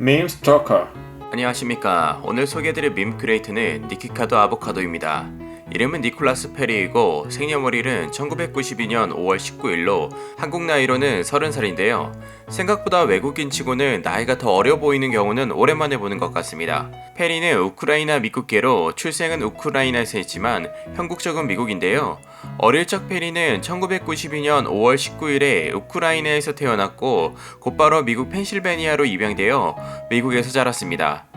Meme Stalker. 안녕하십니까. 오늘 소개해드릴 밈 크리에이터는 니키카도 아보카도입니다. 이름은 니콜라스 페리이고 생년월일은 1992년 5월 19일로 한국 나이로는 30살인데요. 생각보다 외국인 치고는 나이가 더 어려 보이는 경우는 오랜만에 보는 것 같습니다. 페리는 우크라이나 미국계로 출생은 우크라이나에서 했지만 현국적은 미국인데요. 어릴 적 페리는 1992년 5월 19일에 우크라이나에서 태어났고 곧바로 미국 펜실베니아로 입양되어 미국에서 자랐습니다.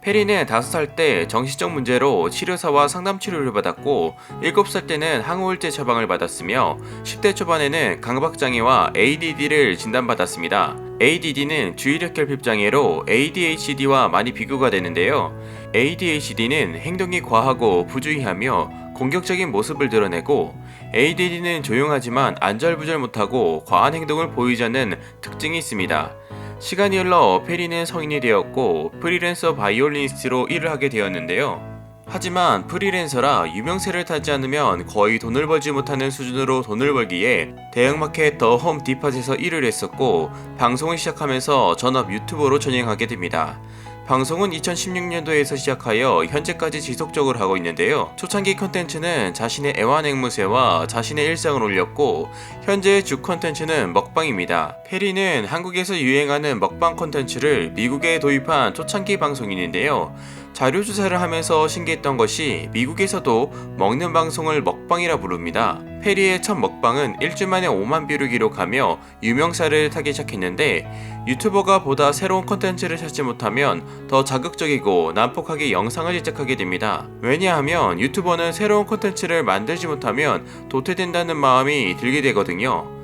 페리는 5살 때 정신적 문제로 치료사와 상담 치료를 받았고 7살 때는 항우울제 처방을 받았으며 10대 초반에는 강박장애와 ADD를 진단받았습니다. ADD는 주의력결핍장애로 ADHD와 많이 비교가 되는데요. ADHD는 행동이 과하고 부주의하며 공격적인 모습을 드러내고 ADD는 조용하지만 안절부절 못하고 과한 행동을 보이지 않는 특징이 있습니다. 시간이 흘러 페리는 성인이 되었고 프리랜서 바이올리니스트로 일을 하게 되었는데요. 하지만 프리랜서라 유명세를 타지 않으면 거의 돈을 벌지 못하는 수준으로 돈을 벌기에 대형마켓 더 홈 디팟에서 일을 했었고 방송을 시작하면서 전업 유튜버로 전향하게 됩니다. 방송은 2016년도에서 시작하여 현재까지 지속적으로 하고 있는데요. 초창기 컨텐츠는 자신의 애완앵무새와 자신의 일상을 올렸고 현재의 주 컨텐츠는 먹방입니다. 페리는 한국에서 유행하는 먹방 컨텐츠를 미국에 도입한 초창기 방송인인데요. 자료조사를 하면서 신기했던 것이 미국에서도 먹는 방송을 먹방이라 부릅니다. 페리의 첫 먹방은 일주일 만에 5만 뷰를 기록하며 유명세를 타기 시작했는데 유튜버가 보다 새로운 컨텐츠를 찾지 못하면 더 자극적이고 난폭하게 영상을 제작하게 됩니다. 왜냐하면 유튜버는 새로운 컨텐츠를 만들지 못하면 도태된다는 마음이 들게 되거든요.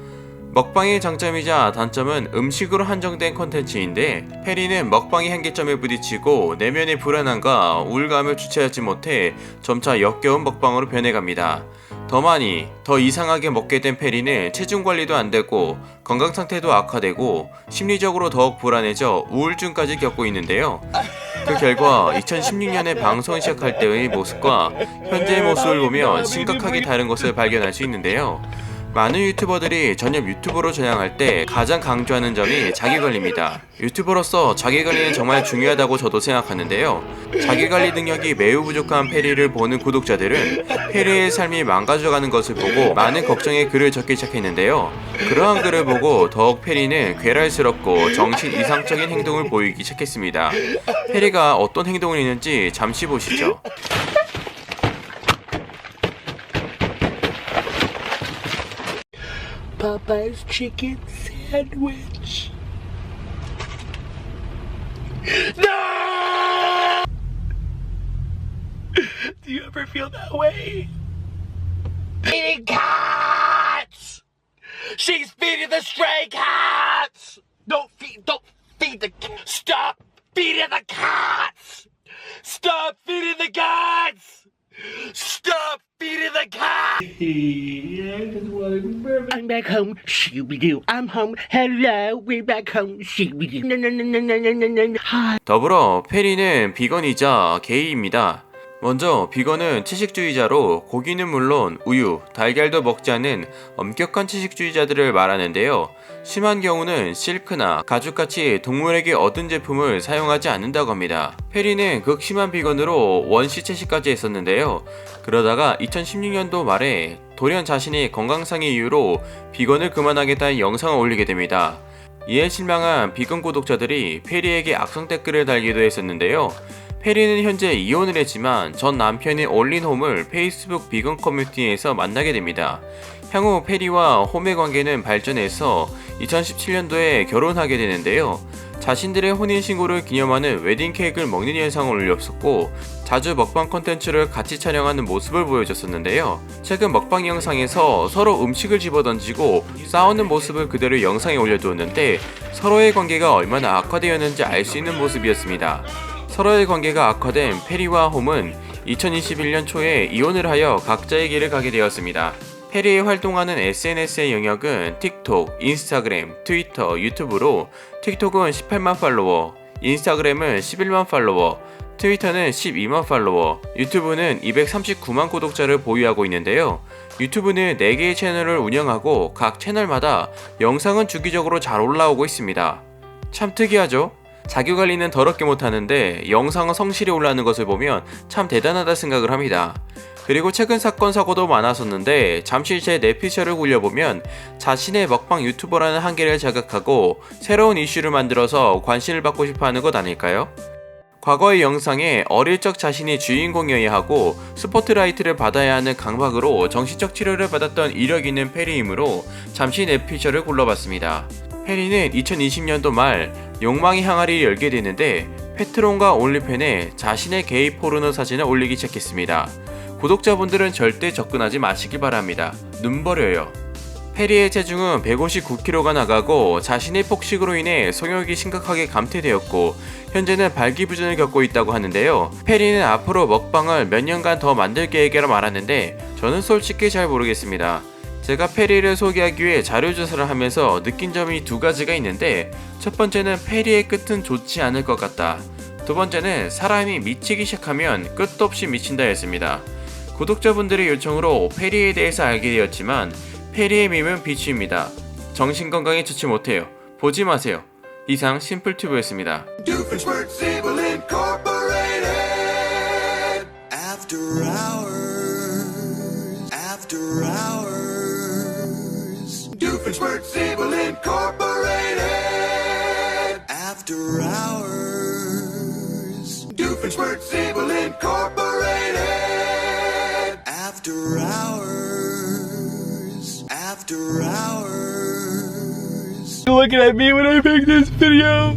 먹방의 장점이자 단점은 음식으로 한정된 컨텐츠인데 페리는 먹방의 한계점에 부딪히고 내면의 불안함과 우울감을 주체하지 못해 점차 역겨운 먹방으로 변해갑니다. 더 많이, 더 이상하게 먹게 된 페리는 체중 관리도 안 되고 건강 상태도 악화되고 심리적으로 더욱 불안해져 우울증까지 겪고 있는데요. 그 결과 2016년에 방송 시작할 때의 모습과 현재의 모습을 보면 심각하게 다른 것을 발견할 수 있는데요. 많은 유튜버들이 전업 유튜버로 전향할 때 가장 강조하는 점이 자기관리입니다. 유튜버로서 자기관리는 정말 중요하다고 저도 생각하는데요. 자기관리 능력이 매우 부족한 페리를 보는 구독자들은 페리의 삶이 망가져가는 것을 보고 많은 걱정의 글을 적기 시작했는데요. 그러한 글을 보고 더욱 페리는 괴랄스럽고 정신 이상적인 행동을 보이기 시작했습니다. 페리가 어떤 행동을 했는지 잠시 보시죠. Popeye's chicken sandwich. No! Do you ever feel that way? Feeding cats! She's feeding the stray cats! Don't feed the Stop feeding the cats! Stop feeding the cats! Stop feeding the cat! I'm back home. Shooby-doo. I'm home. Hello. We're back home. Shooby-doo. No. Hi. 더불어 페리는 비건이자 게이입니다. 먼저 비건은 채식주의자로 고기는 물론 우유, 달걀도 먹지 않는 엄격한 채식주의자들을 말하는데요. 심한 경우는 실크나 가죽같이 동물에게 얻은 제품을 사용하지 않는다고 합니다. 페리는 극심한 비건으로 원시 채식까지 했었는데요. 그러다가 2016년도 말에 돌연 자신이 건강상의 이유로 비건을 그만하겠다는 영상을 올리게 됩니다. 이에 실망한 비건 구독자들이 페리에게 악성 댓글을 달기도 했었는데요. 페리는 현재 이혼을 했지만 전 남편인 올린홈을 페이스북 비건 커뮤니티에서 만나게 됩니다. 향후 페리와 홈의 관계는 발전해서 2017년도에 결혼하게 되는데요. 자신들의 혼인신고를 기념하는 웨딩 케이크를 먹는 영상을 올렸었고 자주 먹방 콘텐츠를 같이 촬영하는 모습을 보여줬었는데요. 최근 먹방 영상에서 서로 음식을 집어던지고 싸우는 모습을 그대로 영상에 올려두었는데 서로의 관계가 얼마나 악화되었는지 알 수 있는 모습이었습니다. 서로의 관계가 악화된 페리와 홈은 2021년 초에 이혼을 하여 각자의 길을 가게 되었습니다. 페리의 활동하는 SNS의 영역은 틱톡, 인스타그램, 트위터, 유튜브로 틱톡은 18만 팔로워, 인스타그램은 11만 팔로워, 트위터는 12만 팔로워, 유튜브는 239만 구독자를 보유하고 있는데요. 유튜브는 4개의 채널을 운영하고 각 채널마다 영상은 주기적으로 잘 올라오고 있습니다. 참 특이하죠? 자기관리는 더럽게 못하는데 영상은 성실히 올라오는 것을 보면 참 대단하다 생각을 합니다. 그리고 최근 사건 사고도 많았었는데 잠시 제 뇌피셜을 굴려보면 자신의 먹방 유튜버라는 한계를 자각하고 새로운 이슈를 만들어서 관심을 받고 싶어하는 것 아닐까요? 과거의 영상에 어릴 적 자신이 주인공이어야 하고 스포트라이트를 받아야 하는 강박으로 정신적 치료를 받았던 이력 있는 페리이므로 잠시 뇌피셜을 굴러봤습니다. 페리는 2020년도 말 욕망의 항아리를 열게 되는데 페트론과 올리팬에 자신의 게이 포르노 사진을 올리기 시작했습니다. 구독자분들은 절대 접근하지 마시기 바랍니다. 눈 버려요. 페리의 체중은 159kg가 나가고 자신의 폭식으로 인해 성욕이 심각하게 감퇴되었고 현재는 발기부전을 겪고 있다고 하는데요. 페리는 앞으로 먹방을 몇 년간 더 만들 계획이라 말하는데 저는 솔직히 잘 모르겠습니다. 제가 페리를 소개하기 위해 자료조사를 하면서 느낀 점이 두 가지가 있는데 첫 번째는 페리의 끝은 좋지 않을 것 같다. 두 번째는 사람이 미치기 시작하면 끝도 없이 미친다 였습니다. 구독자분들의 요청으로 페리에 대해서 알게 되었지만 페리의 밈은 비추입니다. 정신건강에 좋지 못해요. 보지 마세요. 이상 심플튜브였습니다. Doofenshmirtz Evil Incorporated. After hours. After hours. Doofenshmirtz Evil Incorporated. After hours. Doofenshmirtz Evil Incorporated. After hours. After hours. Looking at me when I make this video.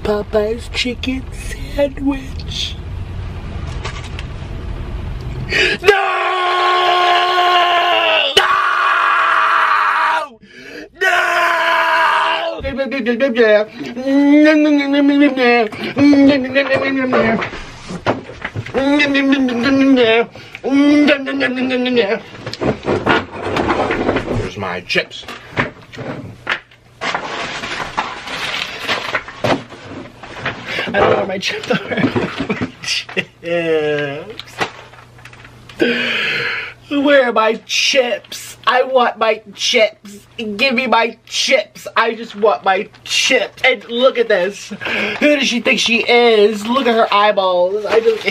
Popeye's chicken sandwich. No! Here's my chips. I don't know where my chips are. Chips. Where are my chips? I want my chips. Give me my chips. I just want my chips. And look at this. Who does she think she is? Look at her eyeballs. I just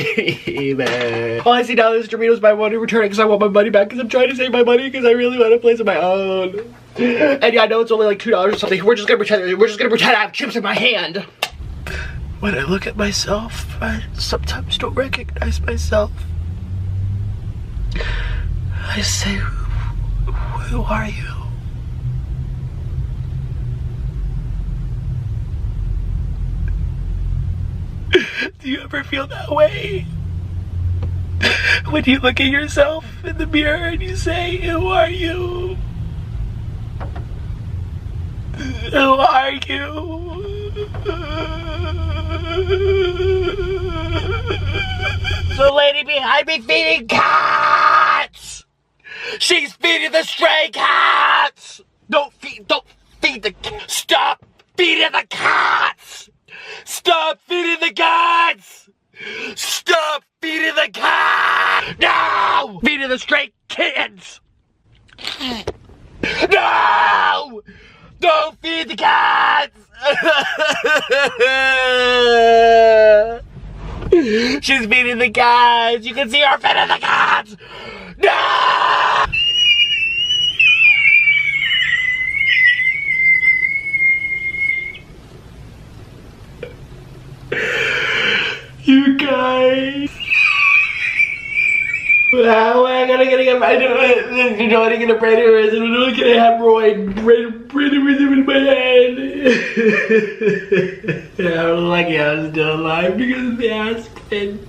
man. All I see now is Doritos buy one and return it because I want my money back because I'm trying to save my money because I really want to place of my own. And yeah, I know it's only like $2 or something. We're just gonna pretend I have chips in my hand. When I look at myself, I sometimes don't recognize myself. I say, who are you? Do you ever feel that way? When you look at yourself in the mirror and you say, who are you? Who are you? The lady behind me feeding cats! She's feeding the stray cats! Don't feed the stop feeding the cats! Stop feeding the cats! Stop feeding the cats! No! Feeding the stray kids! No! Don't feed the cats! She's feeding the cats! You can see her feeding the cats! No! You guys! How am I gonna get my brain aneurysm? I'm gonna have brain aneurysm in my head. I'm lucky I'm still alive because of the accident.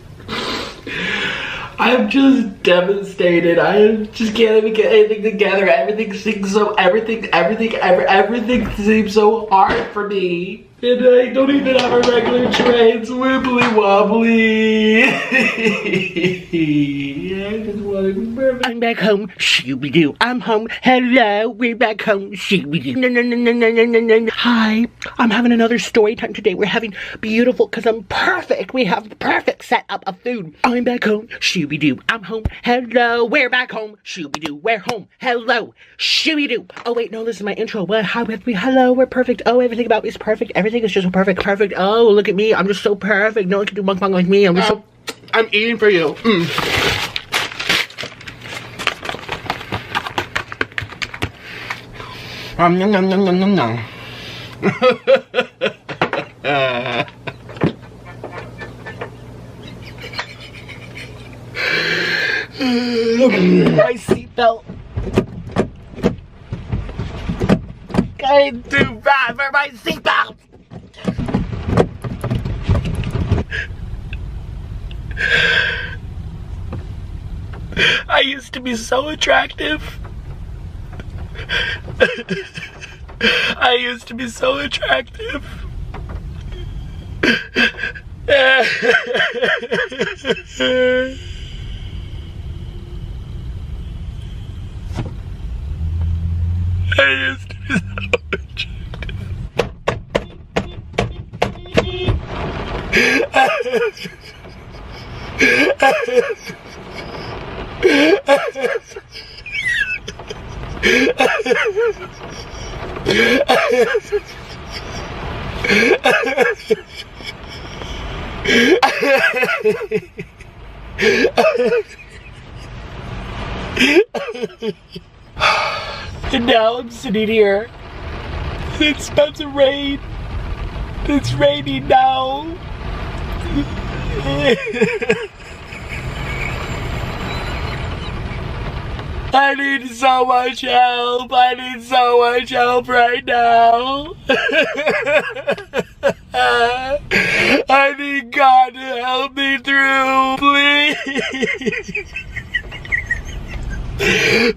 I'm just devastated. I just can't even get anything together. Everything seems so hard for me. And I don't even have a regular tray. It's wibbly wobbly. I just want to be perfect. I'm back home. Shooby-doo. I'm home. Hello. We're back home. Shooby-doo. No. Hi. I'm having another story time today. We're having beautiful, because I'm perfect. We have the perfect setup of food. I'm back home. Shooby-doo. I'm home. Hello. We're back home. Shooby-doo. We're home. Hello. Shooby-doo. Oh, wait. No, this is my intro. What? Hi, with me. Hello. We're perfect. Oh, everything about me is perfect. Everything is just so perfect. Perfect. Oh, look at me. I'm just so perfect. No one can do mukbang like me. I'm just so... I'm eating for you. Nom nom nom nom nom nom. My seatbelt. I'm too bad for my seatbelt. I used to be so attractive. I used to be so attractive. I used to be so And now I'm sitting here. It's about to rain. It's raining now. I need so much help. I need so much help right now. I need God to help me through, please.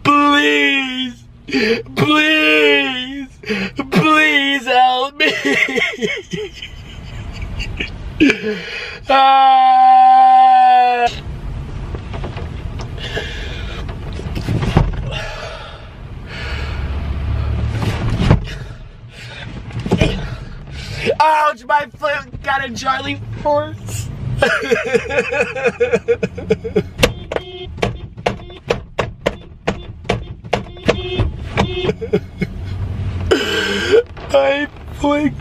Please. Please help me. Ouch, my foot got a Charlie horse. My foot.